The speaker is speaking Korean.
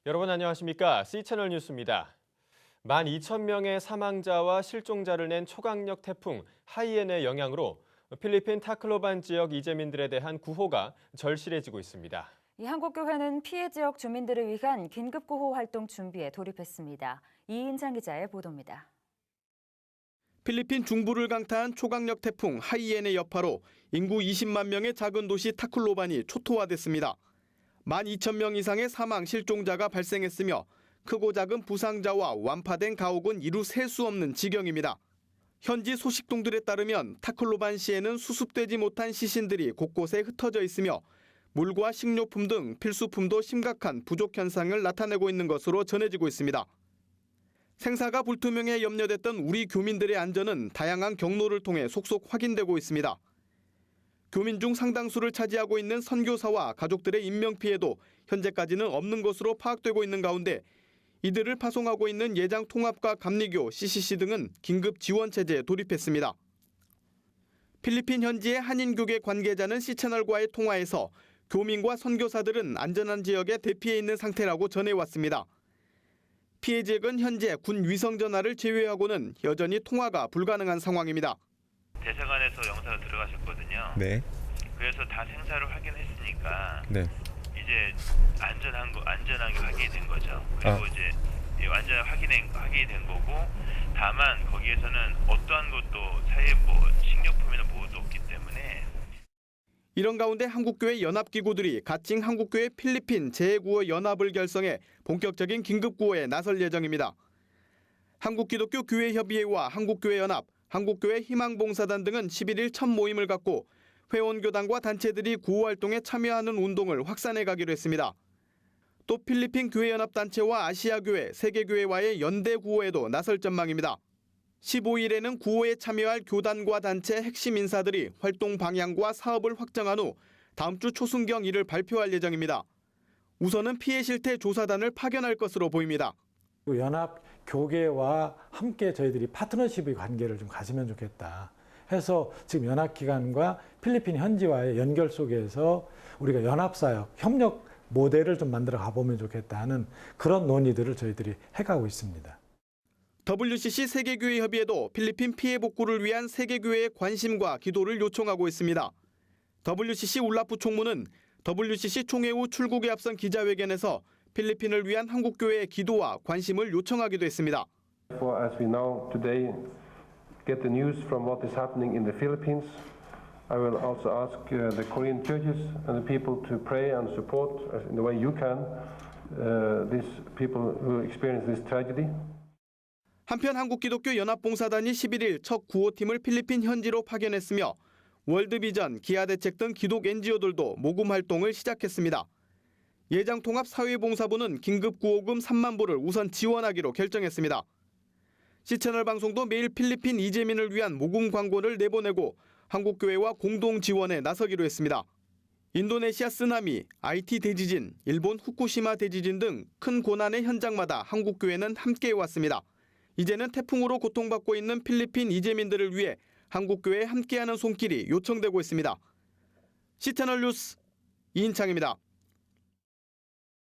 여러분 안녕하십니까? C채널 뉴스입니다. 12,000명의 사망자와 실종자를 낸 초강력 태풍 하이엔의 영향으로 필리핀 타클로반 지역 이재민들에 대한 구호가 절실해지고 있습니다. 한국교회는 피해 지역 주민들을 위한 긴급구호 활동 준비에 돌입했습니다. 이인장 기자의 보도입니다. 필리핀 중부를 강타한 초강력 태풍 하이엔의 여파로 인구 20만 명의 작은 도시 타클로반이 초토화됐습니다. 12,000명 이상의 사망 실종자가 발생했으며 크고 작은 부상자와 완파된 가옥은 이루 셀 수 없는 지경입니다. 현지 소식통들에 따르면 타클로반시에는 수습되지 못한 시신들이 곳곳에 흩어져 있으며 물과 식료품 등 필수품도 심각한 부족 현상을 나타내고 있는 것으로 전해지고 있습니다. 생사가 불투명해 염려됐던 우리 교민들의 안전은 다양한 경로를 통해 속속 확인되고 있습니다. 교민 중 상당수를 차지하고 있는 선교사와 가족들의 인명피해도 현재까지는 없는 것으로 파악되고 있는 가운데 이들을 파송하고 있는 예장통합과 감리교, CCC 등은 긴급 지원 체제에 돌입했습니다. 필리핀 현지의 한인교계 관계자는 C채널과의 통화에서 교민과 선교사들은 안전한 지역에 대피해 있는 상태라고 전해왔습니다. 피해 지역은 현재 군 위성전화를 제외하고는 여전히 통화가 불가능한 상황입니다. 대사관에서 영사가 들어가셨거든요. 네. 그래서 다 생사를 확인했으니까 네. 이제 안전하게 확인이 된 거죠. 그리고 이제 완전 확인이 된 거고, 다만 거기에서는 어떠한 것도 사이에 식료품이나 뭐도 없기 때문에. 이런 가운데 한국교회 연합기구들이 가칭 한국교회 필리핀 재구호 연합을 결성해 본격적인 긴급구호에 나설 예정입니다. 한국기독교교회협의회와 한국교회연합, 한국교회 희망봉사단 등은 11일 첫 모임을 갖고 회원교단과 단체들이 구호활동에 참여하는 운동을 확산해 가기로 했습니다. 또 필리핀 교회연합단체와 아시아교회, 세계교회와의 연대 구호에도 나설 전망입니다. 15일에는 구호에 참여할 교단과 단체 핵심 인사들이 활동 방향과 사업을 확정한 후 다음 주 초순경 이를 발표할 예정입니다. 우선은 피해 실태 조사단을 파견할 것으로 보입니다. 연합 교계와 함께 저희들이 파트너십의 관계를 좀 가지면 좋겠다 해서 지금 연합기관과 필리핀 현지와의 연결 속에서 우리가 연합사역, 협력 모델을 좀 만들어 가보면 좋겠다는 그런 논의들을 저희들이 해가고 있습니다. WCC 세계교회협의회도 필리핀 피해 복구를 위한 세계교회의 관심과 기도를 요청하고 있습니다. WCC 울라프 총무는 WCC 총회 후 출국에 앞선 기자회견에서 필리핀을 위한 한국교회의 기도와 관심을 요청하기도 했습니다. As we now today get the news from what is happening in the Philippines, I will also ask the Korean churches and the people to pray and support in the way you can these people who experience this tragedy. 한편 한국기독교 연합봉사단이 11일 첫 구호팀을 필리핀 현지로 파견했으며 월드비전, 기아대책 등 기독 NGO들도 모금 활동을 시작했습니다. 예장통합사회봉사부는 긴급구호금 3만 불을 우선 지원하기로 결정했습니다. C채널 방송도 매일 필리핀 이재민을 위한 모금 광고를 내보내고 한국교회와 공동 지원에 나서기로 했습니다. 인도네시아 쓰나미, IT 대지진, 일본 후쿠시마 대지진 등 큰 고난의 현장마다 한국교회는 함께해왔습니다. 이제는 태풍으로 고통받고 있는 필리핀 이재민들을 위해 한국교회에 함께하는 손길이 요청되고 있습니다. C채널 뉴스 이인창입니다.